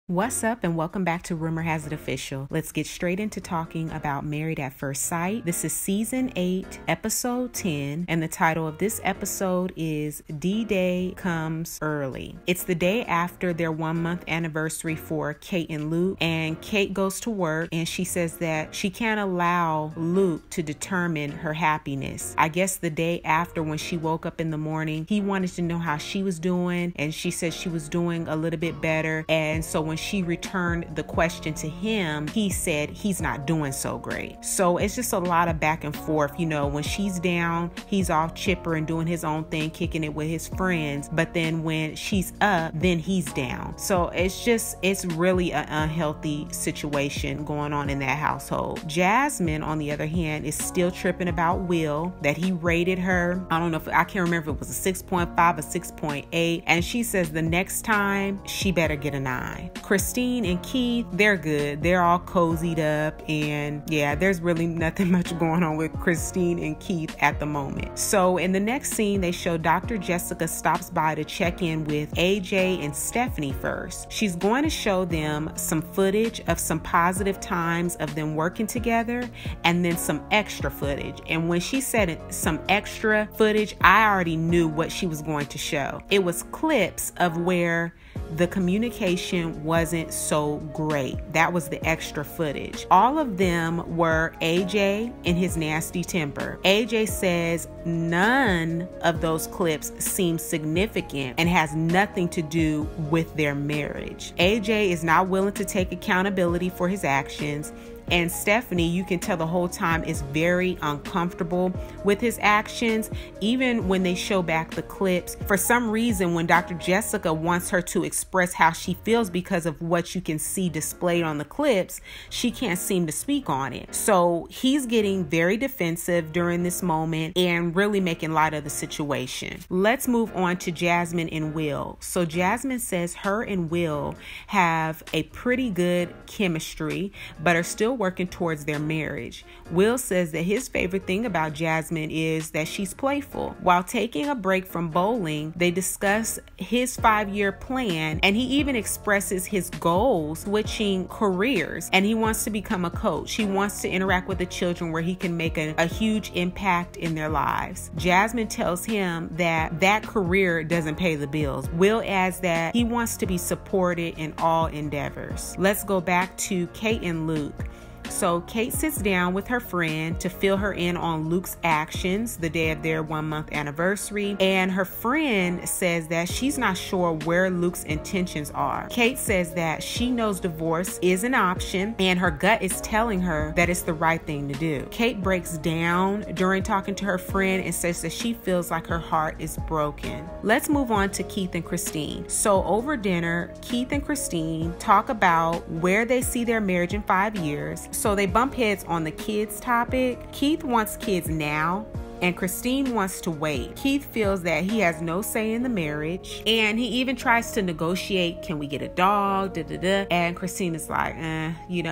What's up and welcome back to Rumor Has It Official. Let's get straight into talking about Married at First Sight. This is season 8, episode 10, and the title of this episode is D-Day Comes Early. It's the day after their 1-month anniversary for Kate and Luke, and Kate goes to work and she says that she can't allow Luke to determine her happiness. I guess the day after, when she woke up in the morning, he wanted to know how she was doing, and she said she was doing a little bit better, and so when she returned the question to him, he said he's not doing so great. So it's just a lot of back and forth. You know, when she's down, he's all chipper and doing his own thing, kicking it with his friends. But then when she's up, then he's down. So it's really an unhealthy situation going on in that household. Jasmine, on the other hand, is still tripping about Will, that he rated her. I don't know I can't remember if it was a 6.5 or 6.8. And she says the next time she better get a 9. Christine and Keith, they're good. They're all cozied up, and yeah, there's really nothing much going on with Christine and Keith at the moment. So in the next scene, they show Dr. Jessica stops by to check in with AJ and Stephanie first. She's going to show them some footage of some positive times of them working together, and then some extra footage. And when she said some extra footage, I already knew what she was going to show. It was clips of where the communication wasn't so great. That was the extra footage. All of them were AJ and his nasty temper. AJ says none of those clips seem significant and has nothing to do with their marriage. AJ is not willing to take accountability for his actions. And Stephanie, you can tell the whole time, is very uncomfortable with his actions. Even when they show back the clips, for some reason, when Dr. Jessica wants her to express how she feels because of what you can see displayed on the clips, she can't seem to speak on it. So he's getting very defensive during this moment and really making light of the situation. Let's move on to Jasmine and Will. So Jasmine says her and Will have a pretty good chemistry, but are still working towards their marriage. Will says that his favorite thing about Jasmine is that she's playful. While taking a break from bowling, they discuss his 5-year plan, and he even expresses his goals, switching careers, and he wants to become a coach. He wants to interact with the children where he can make a huge impact in their lives. Jasmine tells him that career doesn't pay the bills. Will adds that he wants to be supported in all endeavors. Let's go back to Kate and Luke. So Kate sits down with her friend to fill her in on Luke's actions the day of their 1-month anniversary, and her friend says that she's not sure where Luke's intentions are. Kate says that she knows divorce is an option and her gut is telling her that it's the right thing to do. Kate breaks down during talking to her friend and says that she feels like her heart is broken. Let's move on to Keith and Christine. So over dinner, Keith and Christine talk about where they see their marriage in 5 years. So they bump heads on the kids topic. Keith wants kids now, and Christine wants to wait. Keith feels that he has no say in the marriage, and he even tries to negotiate, can we get a dog, and Christine is like,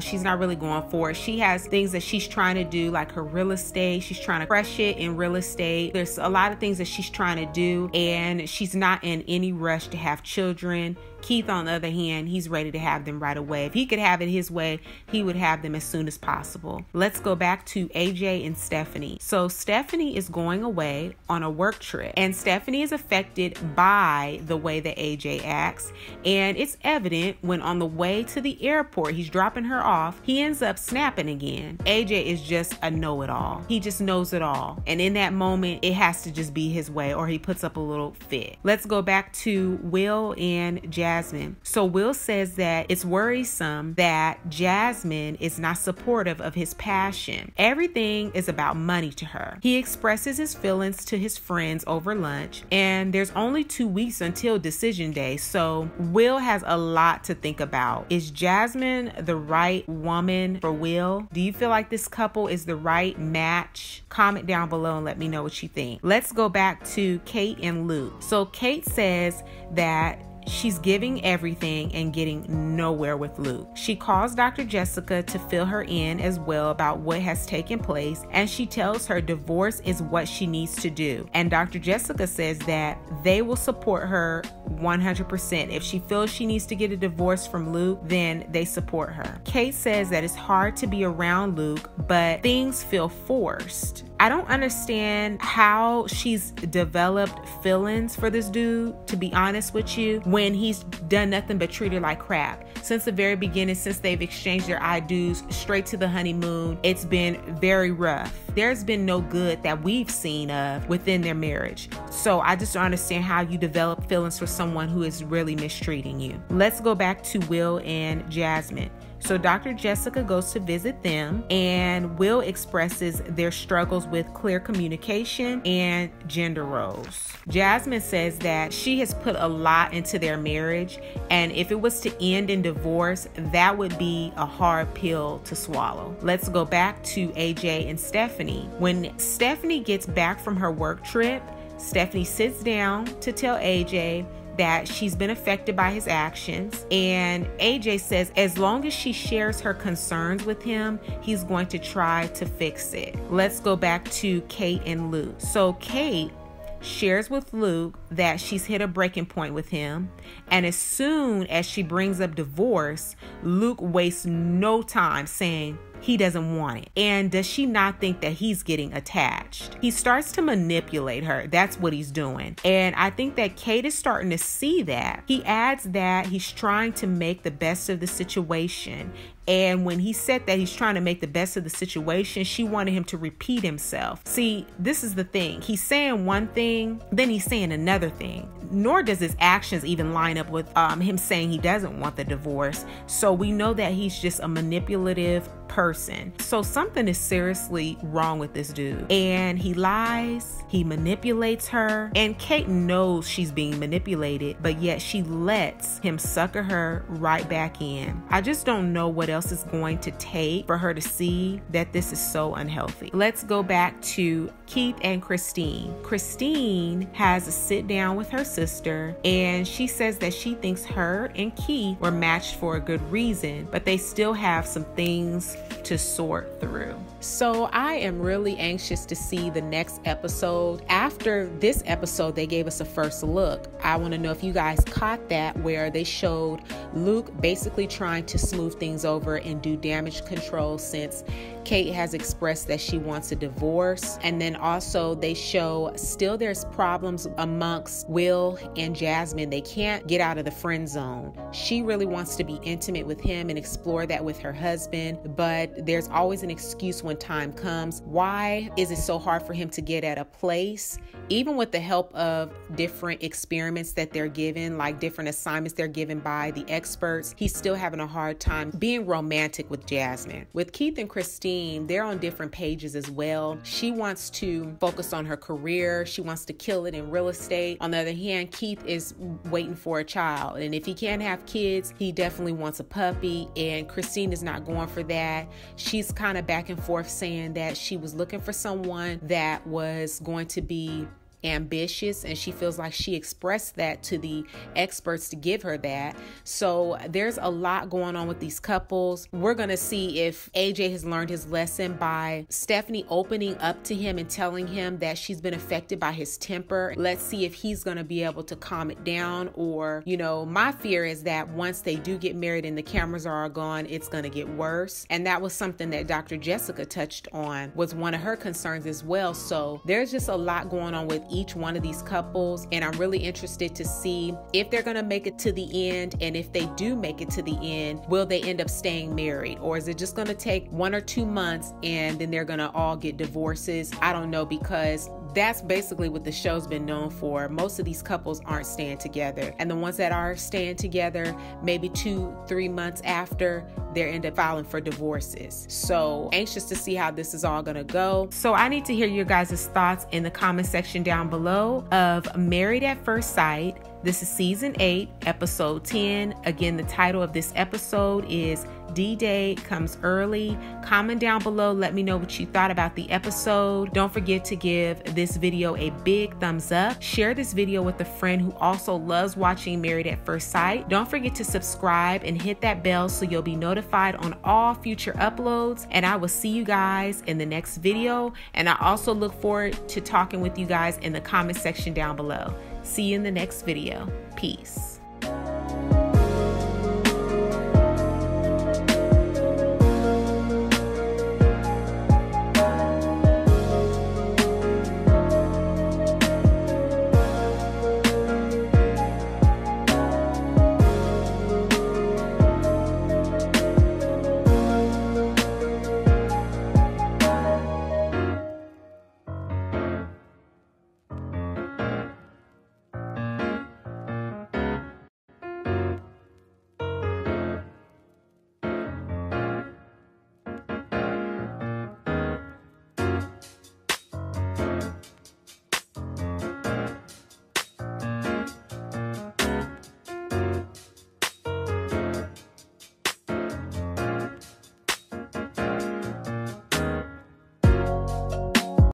she's not really going for it. She has things that she's trying to do, like her real estate. She's trying to crush it in real estate. There's a lot of things that she's trying to do, and she's not in any rush to have children. Keith, on the other hand, he's ready to have them right away. If he could have it his way, he would have them as soon as possible. Let's go back to AJ and Stephanie. So Stephanie is going away on a work trip, and Stephanie is affected by the way that AJ acts, and it's evident when on the way to the airport, he's dropping her off, he ends up snapping again. AJ is just a know-it-all. He just knows it all, and in that moment, it has to just be his way, or he puts up a little fit. Let's go back to Will and Jasmine. So Will says that it's worrisome that Jasmine is not supportive of his passion. Everything is about money to her. He expresses his feelings to his friends over lunch, and there's only 2 weeks until decision day. So Will has a lot to think about. Is Jasmine the right woman for Will? Do you feel like this couple is the right match? Comment down below and let me know what you think. Let's go back to Kate and Luke. So Kate says that she's giving everything and getting nowhere with Luke. She calls Dr. Jessica to fill her in as well about what has taken place, and she tells her divorce is what she needs to do. And Dr. Jessica says that they will support her 100%. If she feels she needs to get a divorce from Luke, then they support her. Kate says that it's hard to be around Luke, but things feel forced. I don't understand how she's developed feelings for this dude, to be honest with you, when he's done nothing but treat her like crap. Since the very beginning, since they've exchanged their I do's straight to the honeymoon, it's been very rough. There's been no good that we've seen of within their marriage. So I just don't understand how you develop feelings for someone who is really mistreating you. Let's go back to Will and Jasmine. So Dr. Jessica goes to visit them, and Will expresses their struggles with clear communication and gender roles. Jasmine says that she has put a lot into their marriage, and if it was to end in divorce, that would be a hard pill to swallow. Let's go back to AJ and Stephanie. When Stephanie gets back from her work trip, Stephanie sits down to tell AJ that she's been affected by his actions, and AJ says as long as she shares her concerns with him, he's going to try to fix it. Let's go back to Kate and Luke. So Kate shares with Luke that she's hit a breaking point with him, and as soon as she brings up divorce, Luke wastes no time saying he doesn't want it. And does she not think that he's getting attached? He starts to manipulate her. That's what he's doing. And I think that Kate is starting to see that. He adds that he's trying to make the best of the situation. And when he said that he's trying to make the best of the situation, she wanted him to repeat himself. See, this is the thing. He's saying one thing, then he's saying another thing. Nor does his actions even line up with him saying he doesn't want the divorce. So we know that he's just a manipulative person. So something is seriously wrong with this dude. And he lies, he manipulates her, and Kate knows she's being manipulated, but yet she lets him sucker her right back in. I just don't know what else is going to take for her to see that this is so unhealthy. Let's go back to Keith and Christine. Christine has a sit down with her sister, and she says that she thinks her and Keith were matched for a good reason, but they still have some things to sort through. So I am really anxious to see the next episode. After this episode, they gave us a first look. I want to know if you guys caught that, where they showed Luke basically trying to smooth things over and do damage control since Kate has expressed that she wants a divorce. And then also they show still there's problems amongst Will and Jasmine. They can't get out of the friend zone. She really wants to be intimate with him and explore that with her husband, but there's always an excuse when time comes. Why is it so hard for him to get at a place? Even with the help of different experiments that they're given, like different assignments they're given by the experts, he's still having a hard time being romantic with Jasmine. With Keith and Christine, they're on different pages as well. She wants to focus on her career. She wants to kill it in real estate. On the other hand, Keith is waiting for a child. And if he can't have kids, he definitely wants a puppy. And Christine is not going for that. She's kind of back and forth saying that she was looking for someone that was going to be ambitious, and she feels like she expressed that to the experts to give her that. So there's a lot going on with these couples. We're gonna see if AJ has learned his lesson by Stephanie opening up to him and telling him that she's been affected by his temper. Let's see if he's gonna be able to calm it down, or my fear is that once they do get married and the cameras are gone, it's gonna get worse. And that was something that Dr. Jessica touched on, was one of her concerns as well. So there's just a lot going on with each one of these couples, and I'm really interested to see if they're gonna make it to the end, and if they do make it to the end, will they end up staying married, or is it just gonna take 1 or 2 months and then they're gonna all get divorces? I don't know, because that's basically what the show's been known for. Most of these couples aren't staying together, and the ones that are staying together, maybe 2-3 months after, they end up filing for divorces. So anxious to see how this is all gonna go. So I need to hear your guys' thoughts in the comment section down below of Married at First Sight, This is season 8, episode 10. Again, the title of this episode is D-Day Comes Early. Comment down below. Let me know what you thought about the episode. Don't forget to give this video a big thumbs up. Share this video with a friend who also loves watching Married at First Sight. Don't forget to subscribe and hit that bell so you'll be notified on all future uploads. And I will see you guys in the next video. And I also look forward to talking with you guys in the comment section down below. See you in the next video. Peace.